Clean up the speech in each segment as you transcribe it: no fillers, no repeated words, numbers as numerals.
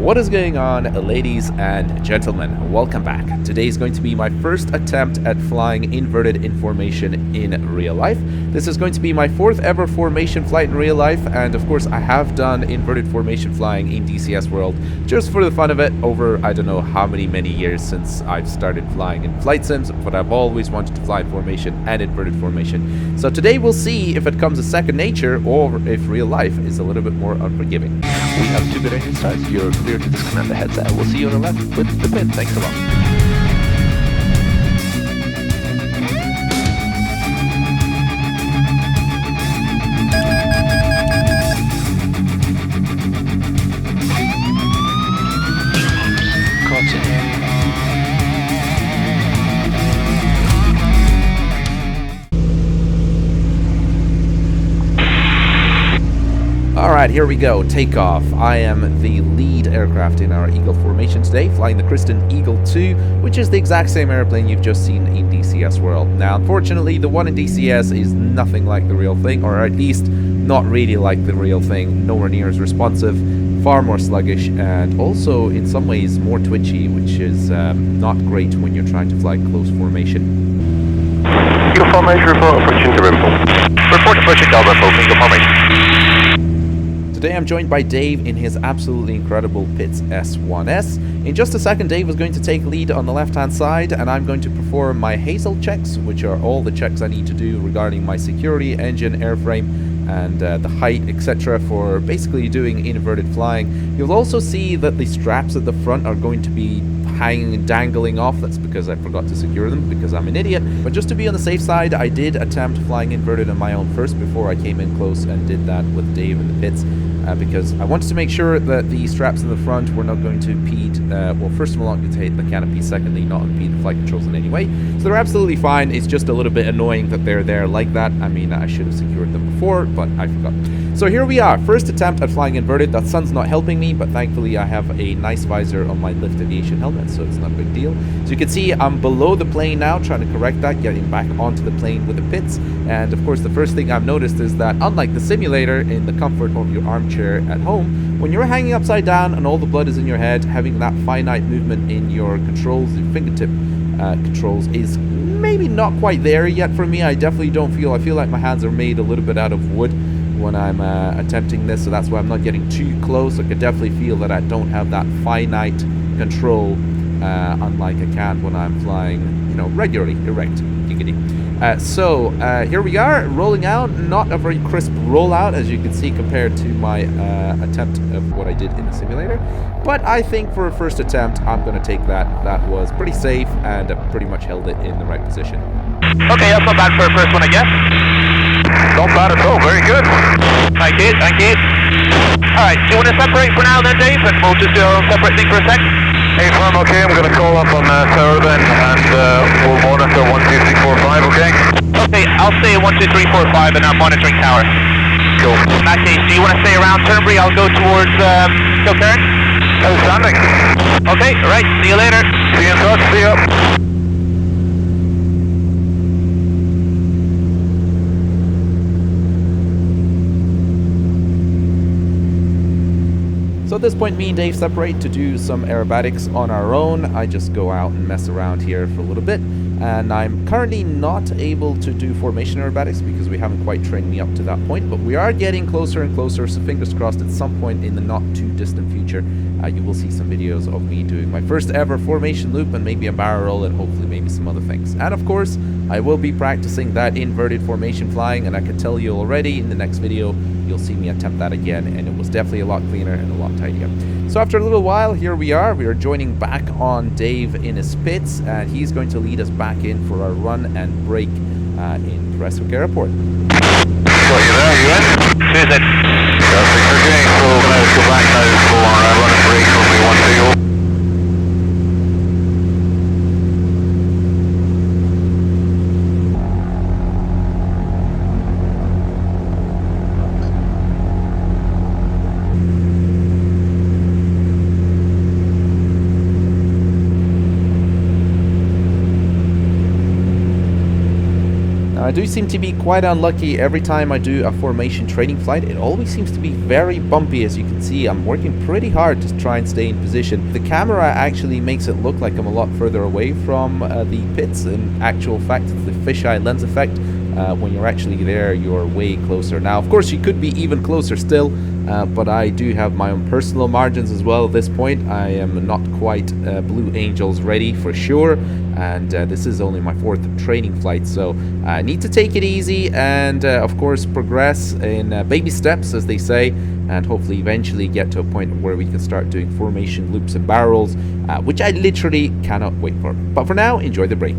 What is going on, ladies and gentlemen? Welcome back. Today is going to be my first attempt at flying inverted in formation in real life. This is going to be my fourth ever formation flight in real life, and of course I have done inverted formation flying in DCS World just for the fun of it over I don't know how many years since I've started flying in flight sims, but I've always wanted to fly formation and inverted formation. So today we'll see if it comes a second nature or if real life is a little bit more unforgiving. We have 2 good engine starts. You're clear to disconnect the headset. We'll see you on the left with the pin. Thanks a lot. Alright, here we go. Takeoff. I am the lead aircraft in our Eagle formation today, flying the Christen Eagle II, which is the exact same airplane you've just seen in DCS World. Now, unfortunately, the one in DCS is nothing like the real thing, or at least not really like the real thing. Nowhere near as responsive, far more sluggish, and also in some ways more twitchy, which is not great when you're trying to fly close formation. Eagle formation, report approaching to Rimple. Report approaching to Rimple, Eagle formation. Today I'm joined by Dave in his absolutely incredible Pitts S1S. In just a second, Dave is going to take lead on the left-hand side, and I'm going to perform my Hazel checks, which are all the checks I need to do regarding my security, engine, airframe, and the height, etc. for basically doing inverted flying. You'll also see that the straps at the front are going to be hanging and dangling off. That's because I forgot to secure them, because I'm an idiot. But just to be on the safe side, I did attempt flying inverted on my own first before I came in close and did that with Dave in the pits. Because I wanted to make sure that the straps in the front were not going to impede, well, first of all, not going to hit the canopy, secondly, not impede the flight controls in any way. So they're absolutely fine. It's just a little bit annoying that they're there like that. I mean, I should have secured them before, but I forgot. So here we are, first attempt at flying inverted. That sun's not helping me, but thankfully I have a nice visor on my lift aviation helmet, so it's not a big deal. So you can see I'm below the plane now, trying to correct that, getting back onto the plane with the pits. And of course, the first thing I've noticed is that unlike the simulator, in the comfort of your armchair at home, when you're hanging upside down and all the blood is in your head, having that finite movement in your controls, your fingertip controls, is maybe not quite there yet for me. I definitely don't feel, I feel like my hands are made a little bit out of wood when I'm attempting this, so that's why I'm not getting too close. I could definitely feel that I don't have that finite control, unlike I can when I'm flying, you know, regularly, erect, giggity. So here we are, rolling out. Not a very crisp rollout, as you can see, compared to my attempt of what I did in the simulator. But I think for a first attempt, I'm going to take that. That was pretty safe, and pretty much held it in the right position. Okay, that's not bad for a first one, I guess. Not bad at all, very good. Thank you, thank you. Alright, do you want to separate for now then, Dave? And we'll just do our own separate thing for a sec? Hey, firm, okay, I'm going to call up on Tower then, and we'll monitor 1, 2, 3, 4, 5, okay? Okay, I'll stay at 1, 2, 3, 4, 5 and I'm monitoring tower. Cool. In that case, do you want to stay around Turnberry? I'll go towards Kilcairn. Outstanding. Okay, alright, see you later. See you in touch, see ya. So at this point, me and Dave separate to do some aerobatics on our own. I just go out and mess around here for a little bit. And I'm currently not able to do formation aerobatics because we haven't quite trained me up to that point. But we are getting closer and closer, so fingers crossed at some point in the not too distant future, you will see some videos of me doing my first ever formation loop and maybe a barrel roll and hopefully maybe some other things. And of course, I will be practicing that inverted formation flying, and I can tell you already in the next video, you'll see me attempt that again, and it was definitely a lot cleaner and a lot tidier. So after a little while, here we are. We are joining back on Dave in his pits, and he's going to lead us back in for our run and break in Prestwick Airport. Got you there, you in? Susan. Perfect, okay, so let's go back now for run and break when we want to go. do seem to be quite unlucky. Every time I do a formation training flight, it always seems to be very bumpy. As you can see, I'm working pretty hard to try and stay in position. The camera actually makes it look like I'm a lot further away from the pits. In actual fact, it's the fisheye lens effect. When you're actually there, you're way closer. Now, of course, you could be even closer still, but I do have my own personal margins as well at this point. I am not quite Blue Angels ready for sure, and this is only my 4th training flight, so I need to take it easy and, of course, progress in baby steps, as they say, and hopefully eventually get to a point where we can start doing formation loops and barrels, which I literally cannot wait for. But for now, enjoy the break.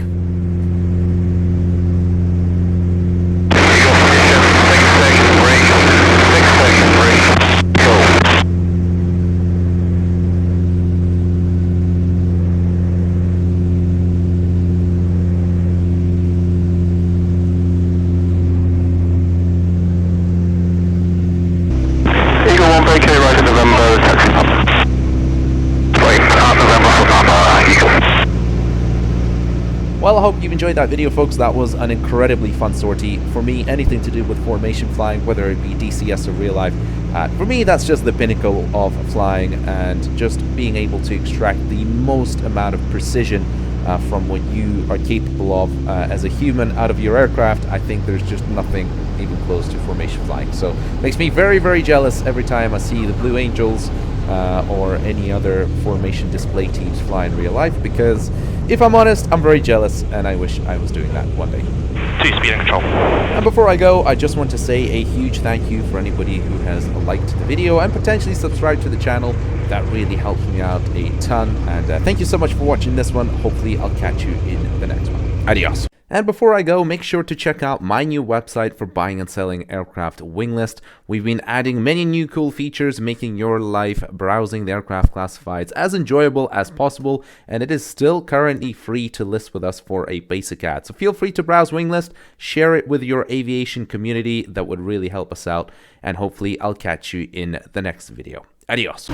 Well, I hope you enjoyed that video, folks. That was an incredibly fun sortie. For me, anything to do with formation flying, whether it be DCS or real life, for me, that's just the pinnacle of flying, and just being able to extract the most amount of precision from what you are capable of as a human out of your aircraft. I think there's just nothing even close to formation flying. So it makes me very, very jealous every time I see the Blue Angels or any other formation display teams fly in real life, because if I'm honest, I'm very jealous and I wish I was doing that one day. 2 speed and control. And before I go, I just want to say a huge thank you for anybody who has liked the video and potentially subscribed to the channel. That really helps me out a ton, and thank you so much for watching this one. Hopefully I'll catch you in the next one. Adios. And before I go, make sure to check out my new website for buying and selling aircraft, WINGLIST. We've been adding many new cool features, making your life browsing the aircraft classifieds as enjoyable as possible, and it is still currently free to list with us for a basic ad. So feel free to browse WINGLIST, share it with your aviation community. That would really help us out, and hopefully I'll catch you in the next video. Adios.